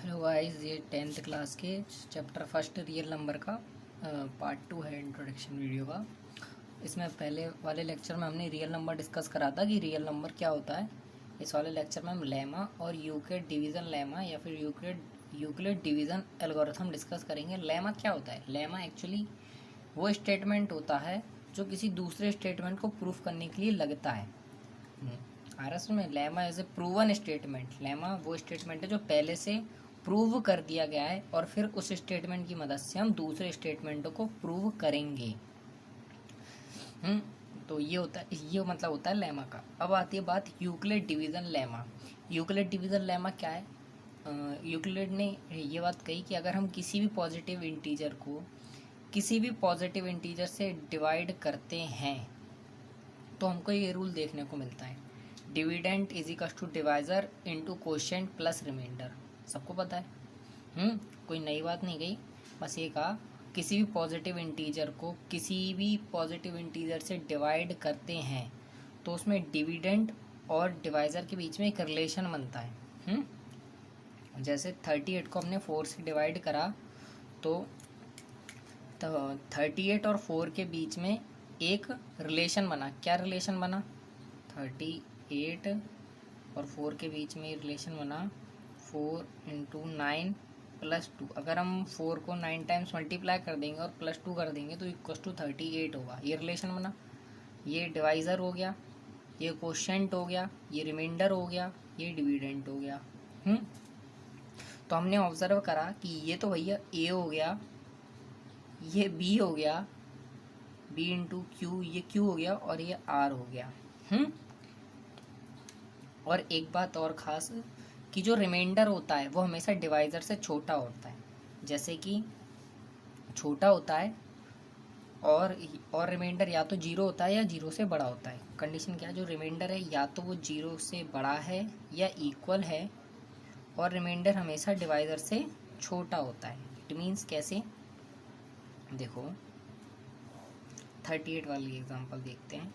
Hello guys, ये 10th class के chapter first real number का पार्ट 2 है इंट्रोडक्शन वीडियो का। इसमें पहले वाले लेक्चर में हमने रियल नंबर डिस्कस करा था कि रियल नंबर क्या होता है। इस वाले लेक्चर में हम लेमा और यूक्लिड डिवीज़न लेमा या फिर यूक्लिड डिवीज़न एल्गोरिथम डिस्कस करेंगे। लेमा क्या होता है? लेमा एक्चुअली वो स्टेटमेंट होता है जो किसी दूसरे स्टेटमेंट को प्रूफ करने के लिए लगता है। आरएस में lemma as a proven statement. Lemma वो स्टेटमेंट है जो पहले से प्रूव कर दिया गया है और फिर उस स्टेटमेंट की मदद से हम दूसरे स्टेटमेंटों को प्रूव करेंगे। तो ये होता है, ये मतलब होता है लेमा का। अब आती है बात Euclid division lemma. Euclid division lemma क्या है? यूक्लिड ने ये बात कही कि अगर हम किसी भी पॉजिटिव इंटीजर को किसी भी पॉजिटिव इंटीजर से डिवाइड करते हैं तो हमको ये रूल देखने को मिलता है, dividend is equal to divisor into quotient plus remainder. सबको पता है। कोई नई बात नहीं गई, बस ये कहा किसी भी पॉजिटिव इंटीजर को किसी भी पॉजिटिव इंटीजर से डिवाइड करते हैं तो उसमें डिविडेंट और डिवाइजर के बीच में एक रिलेशन बनता है। जैसे 38 को हमने 4 से डिवाइड करा तो 38 और 4 के बीच में एक रिलेशन बना। क्या रिलेशन बना? 38 और 4 के बीच में रिलेशन बना 4 इंटू 9 प्लस 2। अगर हम 4 को 9 टाइम्स मल्टीप्लाई कर देंगे और प्लस 2 कर देंगे तो इक्वल टू 38 होगा। ये रिलेशन बना। ये डिवाइज़र हो गया, ये कोशेंट हो गया, ये रिमाइंडर हो गया, ये डिविडेंट हो गया। तो हमने ऑब्जर्व करा कि ये तो भैया ए हो गया, ये बी हो गया, बी इंटू क्यू, ये क्यू हो गया और ये आर हो गया। और एक बात और ख़ास कि जो रिमाइंडर होता है वो हमेशा डिवाइज़र से छोटा होता है। जैसे कि छोटा होता है और रिमाइंडर या तो जीरो होता है या जीरो से बड़ा होता है। कंडीशन क्या है? जो रिमाइंडर है या तो वो जीरो से बड़ा है या इक्वल है और रिमाइंडर हमेशा डिवाइज़र से छोटा होता है। इट मीन्स कैसे? देखो 38 वाली एग्जांपल देखते हैं।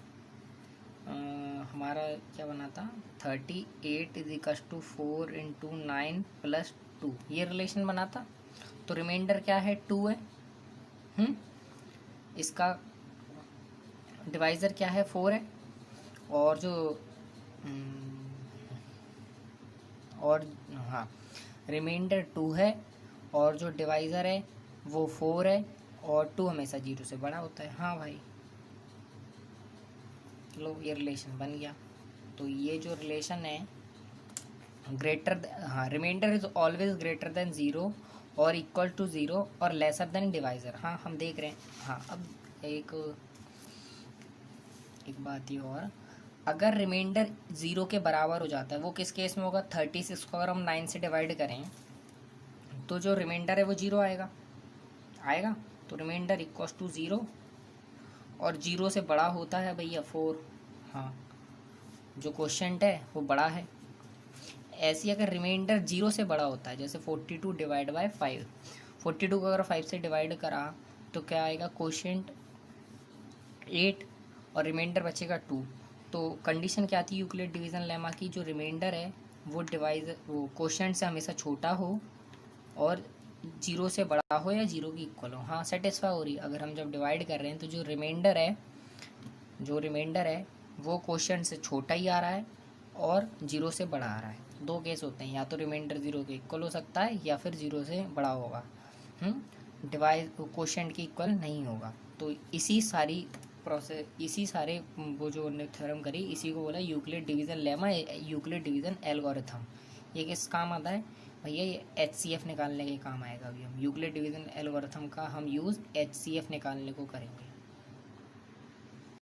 हमारा क्या बना था? 38 is equal to 4 into 9 plus 2, ये रिलेशन बना था। तो रिमाइंडर क्या है? 2 है। इसका डिवाइज़र क्या है? 4 है। और जो हाँ, रिमाइंडर 2 है और जो डिवाइज़र है वो 4 है और 2 हमेशा जीरो से बड़ा होता है। हाँ भाई, चलो ये रिलेशन बन गया। तो ये जो रिलेशन है remainder is always greater than 0 और इक्वल टू 0 और लेसर देन डिवाइज़र। हाँ, हम देख रहे हैं। हाँ, अब एक बात ये और, अगर रिमाइंडर 0 के बराबर हो जाता है, वो किस केस में होगा? 36 को अगर हम 9 से डिवाइड करें तो जो रिमाइंडर है वो 0 आएगा। तो रिमाइंडर इक्वल टू 0 और 0 से बड़ा होता है भैया 4। हाँ, जो क्वोशिएंट है वो बड़ा है। ऐसी अगर रिमाइंडर 0 से बड़ा होता है, जैसे 42 डिवाइड बाय 5, 42 को अगर 5 से डिवाइड करा तो क्या आएगा? क्वोशिएंट 8 और रिमाइंडर बचेगा 2। तो कंडीशन क्या थी यूक्लिड डिवीज़न लेमा की? जो रिमाइंडर है वो क्वोशिएंट से हमेशा छोटा हो और 0 से बड़ा हो या 0 की इक्वल हो। हाँ, सेटिस्फाई हो रही। अगर हम जब डिवाइड कर रहे हैं तो जो रिमाइंडर है वो क्वोशिएंट से छोटा ही आ रहा है और 0 से बड़ा आ रहा है। दो केस होते हैं, या तो रिमाइंडर 0 के इक्वल हो सकता है या फिर 0 से बड़ा होगा। क्वोशिएंट की इक्वल नहीं होगा। तो इसी सारे वो जो हमने थ्योरम करी, इसी को बोला Euclid division lemma, Euclid division algorithm. ये किस काम आता है भैया? ये HCF निकालने के काम आएगा। अभी हम यूक्लिड डिवीज़न एल्गोरिथम का हम यूज़ HCF निकालने को करेंगे।